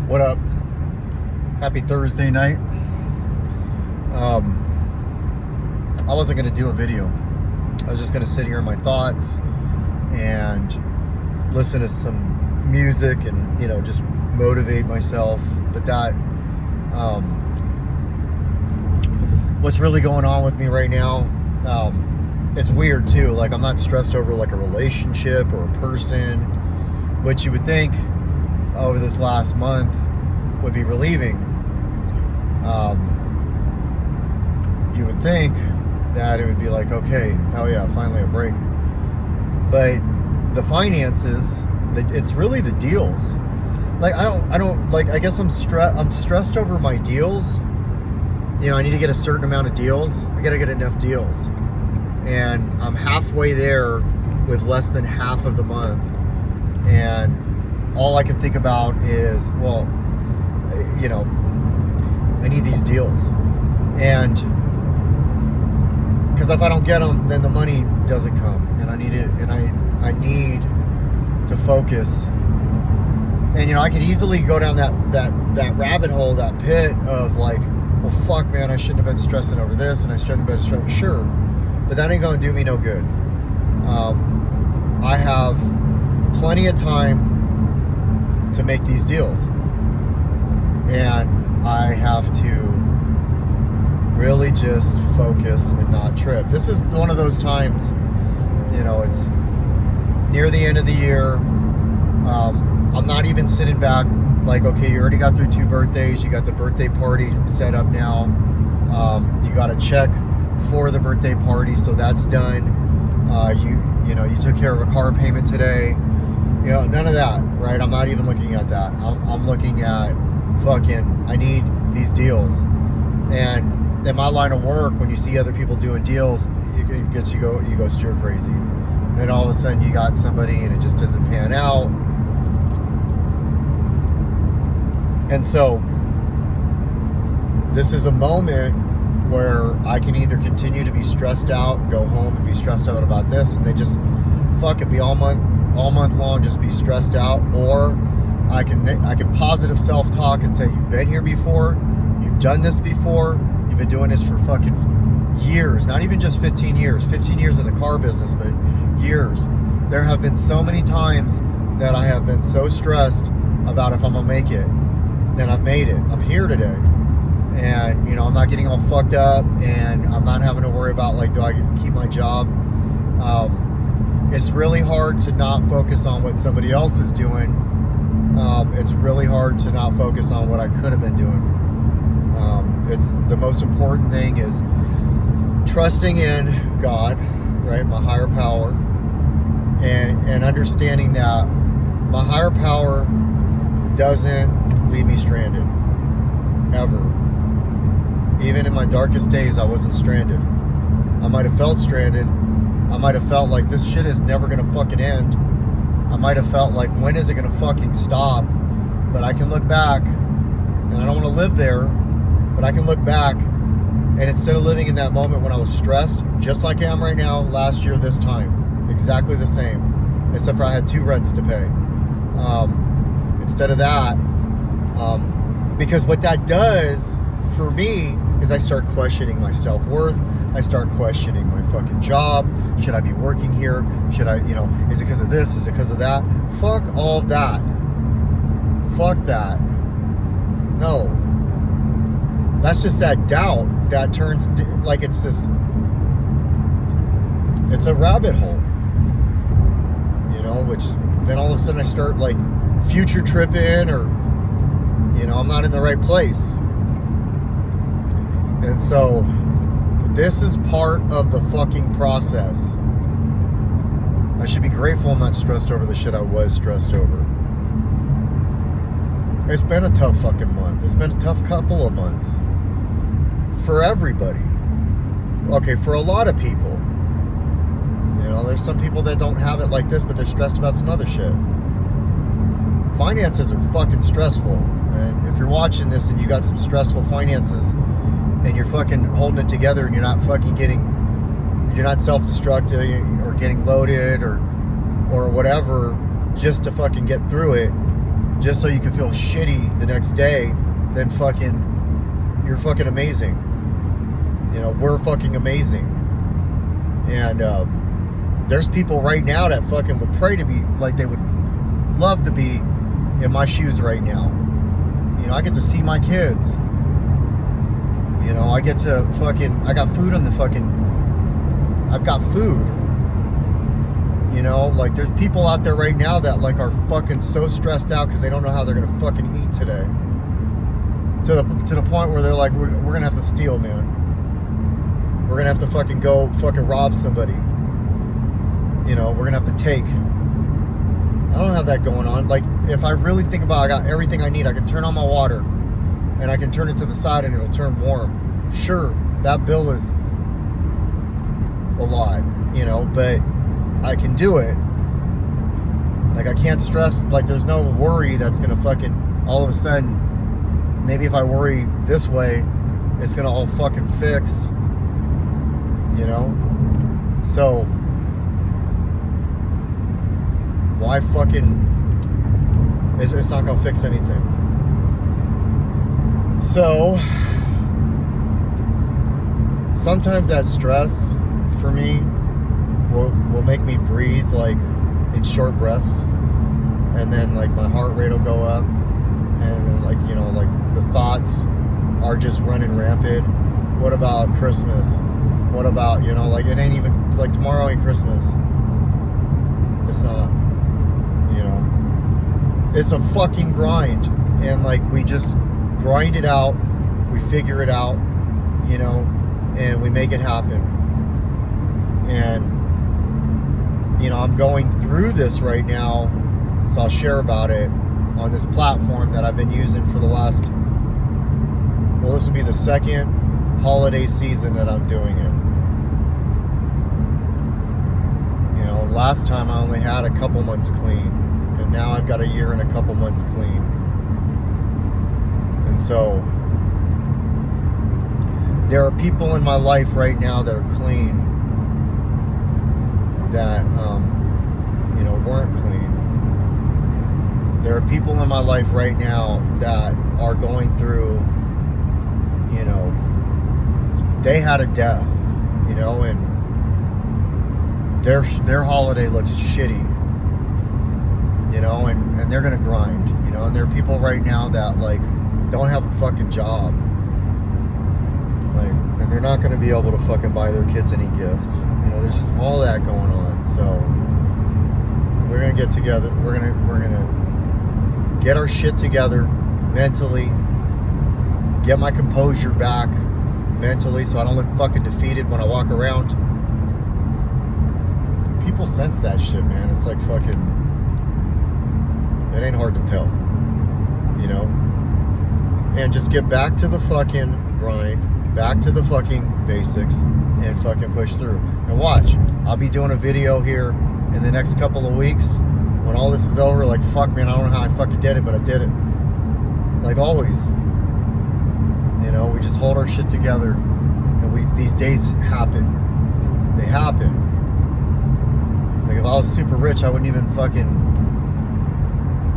What up? Happy Thursday night. I wasn't going to do a video. I was just going to sit here in my thoughts and listen to some music and, just motivate myself. But that, what's really going on with me right now, it's weird too. Like, I'm not stressed over like a relationship or a person, which you would think over this last month would be relieving. You would think that it would be like, okay, hell yeah, finally a break. But the finances, it's really the deals. Like, I guess I'm stressed over my deals. I need to get a certain amount of deals. I gotta get enough deals. And I'm halfway there with less than half of the month. And all I can think about is, well, I need these deals. And because if I don't get them, then the money doesn't come. And I need it, and I need to focus. And, I could easily go down that rabbit hole, that pit of like, well, fuck, man, I shouldn't have been stressing over this, and I shouldn't have been stressing. Sure, but that ain't going to do me no good. I have plenty of time to make these deals. And I have to really just focus and not trip. This is one of those times, it's near the end of the year. I'm not even sitting back like, okay, you already got through 2 birthdays. You got the birthday party set up now. You got a check for the birthday party, so that's done. You took care of a car payment today. None of that, right? I'm not even looking at that. I'm looking at fucking, I need these deals. And in my line of work, when you see other people doing deals, it gets you go stir crazy. And all of a sudden you got somebody and it just doesn't pan out. And so this is a moment where I can either continue to be stressed out, go home and be stressed out about this, and they just fuck it, be all month long just be stressed out, or I can positive self-talk and say, you've been here before, you've done this before, you've been doing this for fucking years, not even just 15 years in the car business, but years. There have been so many times that I have been so stressed about if I'm gonna make it, then I've made it. I'm here today. And, I'm not getting all fucked up, and I'm not having to worry about, like, do I keep my job? It's really hard to not focus on what somebody else is doing. It's really hard to not focus on what I could have been doing. It's the most important thing is trusting in God, right? My higher power, and understanding that my higher power doesn't leave me stranded, ever. Even in my darkest days, I wasn't stranded. I might have felt stranded. I might have felt like this shit is never gonna fucking end. I might have felt like, when is it gonna fucking stop? But I can look back, and I don't want to live there, but I can look back, and instead of living in that moment when I was stressed, just like I am right now, last year this time, exactly the same, except for I had 2 rents to pay. Instead of that, because what that does for me is I start questioning my self-worth. I start questioning my fucking job. Should I be working here? Should I, is it because of this? Is it because of that? Fuck all that. Fuck that. No. That's just that doubt that turns, like, it's a rabbit hole. Which then all of a sudden I start, like, future tripping, or, I'm not in the right place. And so this is part of the fucking process. I should be grateful I'm not stressed over the shit I was stressed over. It's been a tough fucking month. It's been a tough couple of months. For everybody. Okay, for a lot of people. There's some people that don't have it like this, but they're stressed about some other shit. Finances are fucking stressful. And if you're watching this and you got some stressful finances, and you're fucking holding it together, and you're not self-destructive or getting loaded or whatever, just to fucking get through it, just so you can feel shitty the next day, then you're fucking amazing. You know, we're fucking amazing. And there's people right now that fucking would pray to be, like they would love to be in my shoes right now. You know, I get to see my kids. You know, I get to I got food on the I've got food. You know, like there's people out there right now that like are fucking so stressed out because they don't know how they're gonna fucking eat today. To the point where they're like, we're gonna have to steal, man. We're gonna have to fucking go fucking rob somebody. You know, we're gonna have to take. I don't have that going on. Like, if I really think about it, I got everything I need. I can turn on my water and I can turn it to the side and it'll turn warm. Sure, that bill is a lot, you know, but I can do it. Like, I can't stress, like, there's no worry that's gonna fucking, all of a sudden, maybe if I worry this way, it's gonna all fucking fix, you know? So, why fucking, it's not gonna fix anything. So, sometimes that stress for me will make me breathe like in short breaths, and then like my heart rate will go up, and then, like, you know, like the thoughts are just running rampant. What about Christmas? What about, you know, like it ain't even, like tomorrow ain't Christmas. It's not, you know. It's a fucking grind, and like we just grind it out, we figure it out, you know, and we make it happen. And you know, I'm going through this right now, so I'll share about it on this platform that I've been using for the last, well, this will be the second holiday season that I'm doing it. You know, last time I only had a couple months clean, and now I've got a year and a couple months clean. And so there are people in my life right now that are clean that you know, weren't clean. There are people in my life right now that are going through, you know, they had a death, you know, and their holiday looks shitty, you know, and they're gonna grind, you know. And there are people right now that like don't have a fucking job, like, and they're not gonna be able to fucking buy their kids any gifts. You know, there's just all that going on. So we're gonna get together. We're gonna get our shit together mentally. Get my composure back mentally, so I don't look fucking defeated when I walk around. People sense that shit, man. It's like fucking, it ain't hard to tell, you know. And just get back to the fucking grind, back to the fucking basics, and fucking push through. And watch, I'll be doing a video here in the next couple of weeks when all this is over. Like, fuck, man, I don't know how I fucking did it, but I did it. Like always, you know, we just hold our shit together, and these days happen. They happen. Like, if I was super rich, I wouldn't even fucking,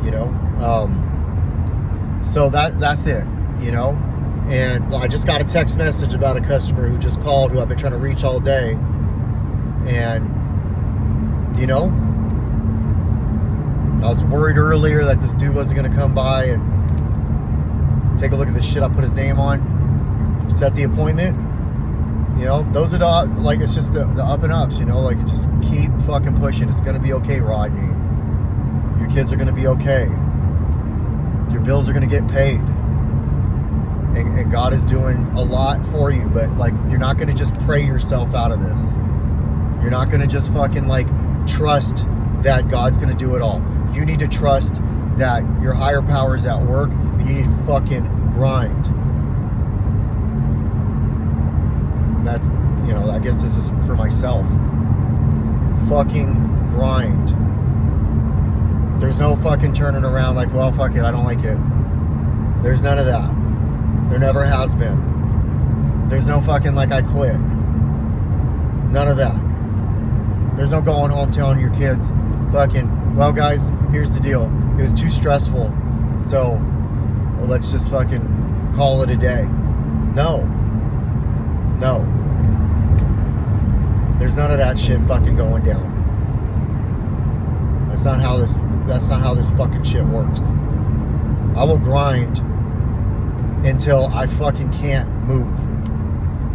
you know. So that's it, you know. And I just got a text message about a customer who just called, who I've been trying to reach all day. And, you know, I was worried earlier that this dude wasn't going to come by and take a look at the shit I put his name on, set the appointment. You know, those are the, like, it's just the up and ups, you know, like, just keep fucking pushing. It's going to be okay, Rodney. Your kids are going to be okay. Your bills are going to get paid. And God is doing a lot for you, but like, you're not going to just pray yourself out of this. You're not going to just fucking like trust that God's going to do it all. You need to trust that your higher power is at work, and you need to fucking grind. That's, you know, I guess this is for myself. Fucking grind. There's no fucking turning around like, well, fuck it, I don't like it. There's none of that. There never has been. There's no fucking like, I quit. None of that. There's no going home telling your kids, fucking, well guys, here's the deal. It was too stressful. So, well, let's just fucking call it a day. No. There's none of that shit fucking going down. That's not how this fucking shit works. I will grind until I fucking can't move.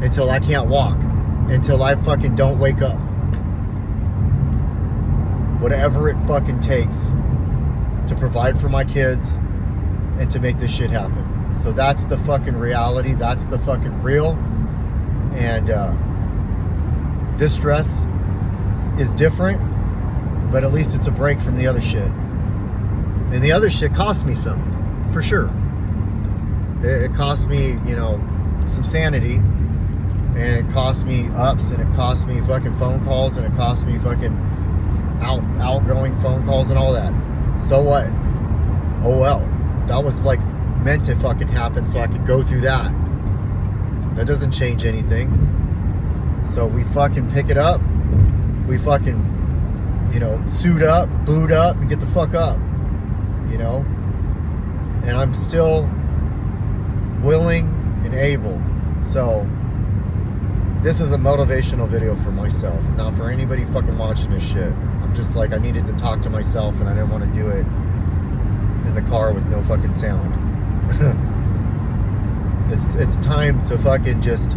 Until I can't walk. Until I fucking don't wake up. Whatever it fucking takes to provide for my kids and to make this shit happen. So that's the fucking reality. That's the fucking real. And this stress is different, but at least it's a break from the other shit. And the other shit cost me some, for sure. It cost me, some sanity, and it cost me ups, and it cost me fucking phone calls, and it cost me fucking outgoing phone calls and all that. So what? Oh well. That was like meant to fucking happen so I could go through that. That doesn't change anything. So we fucking pick it up. We fucking, suit up, boot up, and get the fuck up. And I'm still willing and able. So this is a motivational video for myself, not for anybody fucking watching this shit. I'm just like, I needed to talk to myself, and I didn't want to do it in the car with no fucking sound. It's time to fucking just,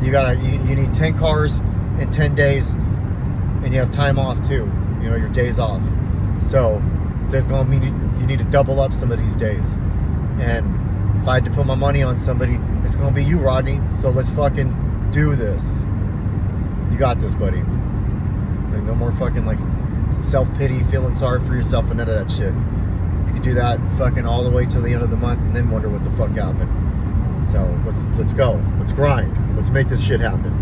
you need 10 cars in 10 days, and you have time off too, your days off. So there's gonna be, you need to double up some of these days. And if I had to put my money on somebody, it's gonna be you, Rodney. So let's fucking do this. You got this, buddy. Like, no more fucking like self-pity, feeling sorry for yourself, and none of that shit. You can do that fucking all the way till the end of the month, and then wonder what the fuck happened. So let's go. Let's grind. Let's make this shit happen.